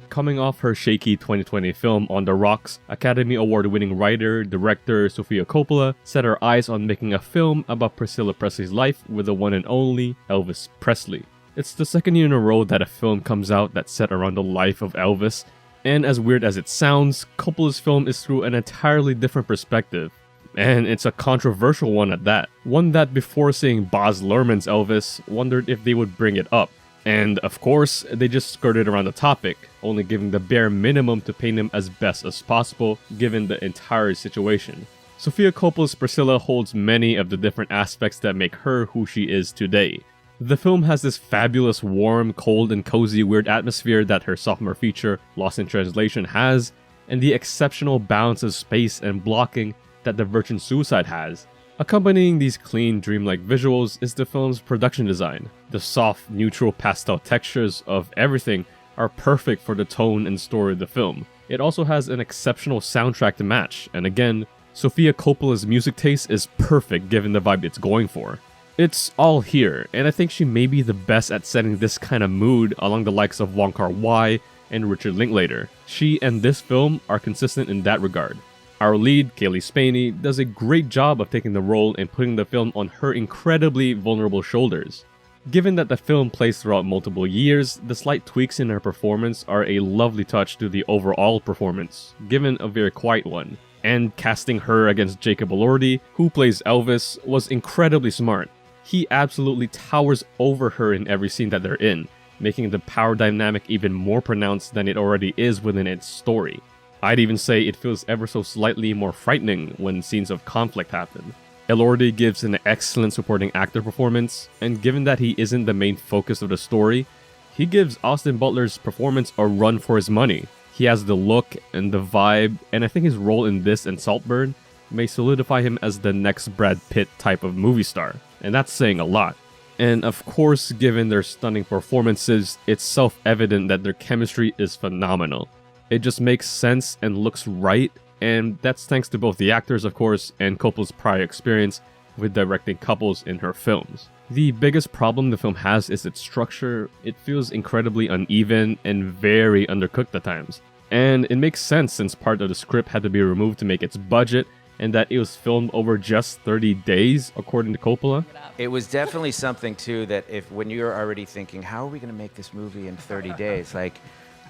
Coming off her shaky 2020 film On the Rocks, Academy Award-winning writer, director Sofia Coppola set her eyes on making a film about Priscilla Presley's life with the one and only Elvis Presley. It's the second year in a row that a film comes out that's set around the life of Elvis, and as weird as it sounds, Coppola's film is through an entirely different perspective. And it's a controversial one at that. One that before seeing Baz Luhrmann's Elvis, wondered if they would bring it up. And of course, they just skirted around the topic, only giving the bare minimum to paint him as best as possible given the entire situation. Sofia Coppola's Priscilla holds many of the different aspects that make her who she is today. The film has this fabulous warm, cold, and cozy weird atmosphere that her sophomore feature, Lost in Translation, has, and the exceptional balance of space and blocking that The Virgin Suicide has. Accompanying these clean, dreamlike visuals is the film's production design. The soft, neutral pastel textures of everything are perfect for the tone and story of the film. It also has an exceptional soundtrack to match, and again, Sofia Coppola's music taste is perfect given the vibe it's going for. It's all here, and I think she may be the best at setting this kind of mood along the likes of Wong Kar-wai and Richard Linklater. She and this film are consistent in that regard. Our lead, Kaylee Spaney, does a great job of taking the role and putting the film on her incredibly vulnerable shoulders. Given that the film plays throughout multiple years, the slight tweaks in her performance are a lovely touch to the overall performance, given a very quiet one. And casting her against Jacob Elordi, who plays Elvis, was incredibly smart. He absolutely towers over her in every scene that they're in, making the power dynamic even more pronounced than it already is within its story. I'd even say it feels ever so slightly more frightening when scenes of conflict happen. Elordi gives an excellent supporting actor performance, and given that he isn't the main focus of the story, he gives Austin Butler's performance a run for his money. He has the look and the vibe, and I think his role in this and Saltburn may solidify him as the next Brad Pitt type of movie star, and that's saying a lot. And of course, given their stunning performances, it's self-evident that their chemistry is phenomenal. It just makes sense and looks right, and that's thanks to both the actors, of course, and Coppola's prior experience with directing couples in her films. The biggest problem the film has is its structure. It feels incredibly uneven and very undercooked at times. And it makes sense since part of the script had to be removed to make its budget, and that it was filmed over just 30 days, according to Coppola. It was definitely something, too, that when you're already thinking, how are we going to make this movie in 30 days? Like,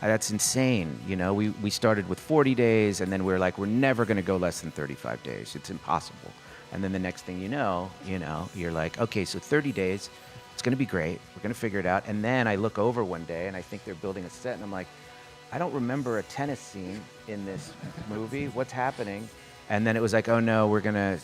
that's insane. You know, we started with 40 days, and then we're like, we're never going to go less than 35 days. It's impossible. And then the next thing you know, you're like, okay, so 30 days, it's going to be great. We're going to figure it out. And then I look over one day, and I think they're building a set, and I'm like, I don't remember a tennis scene in this movie. What's happening? And then it was like, oh no, we're gonna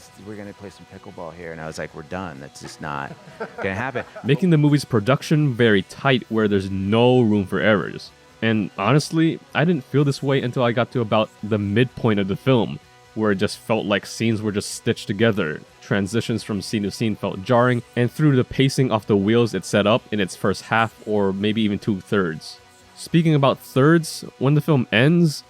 play some pickleball here. And I was like, we're done. That's just not gonna happen. Making the movie's production very tight where there's no room for errors. And honestly, I didn't feel this way until I got to about the midpoint of the film, where it just felt like scenes were just stitched together. Transitions from scene to scene felt jarring, and through the pacing of the wheels it set up in its first half or maybe even 2/3. Speaking about thirds, when the film ends,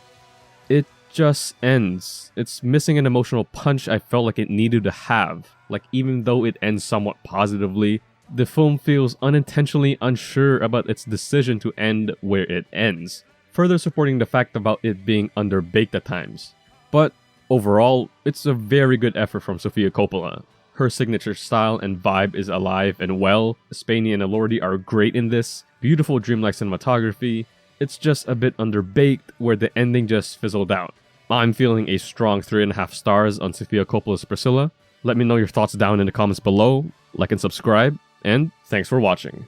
it just ends. It's missing an emotional punch I felt like it needed to have. Like, even though it ends somewhat positively, the film feels unintentionally unsure about its decision to end where it ends, further supporting the fact about it being underbaked at times. But overall, it's a very good effort from Sofia Coppola. Her signature style and vibe is alive and well. Spaney and Elordi are great in this. Beautiful dreamlike cinematography. It's just a bit underbaked where the ending just fizzled out. I'm feeling a strong 3.5 stars on Sofia Coppola's Priscilla. Let me know your thoughts down in the comments below, like and subscribe, and thanks for watching.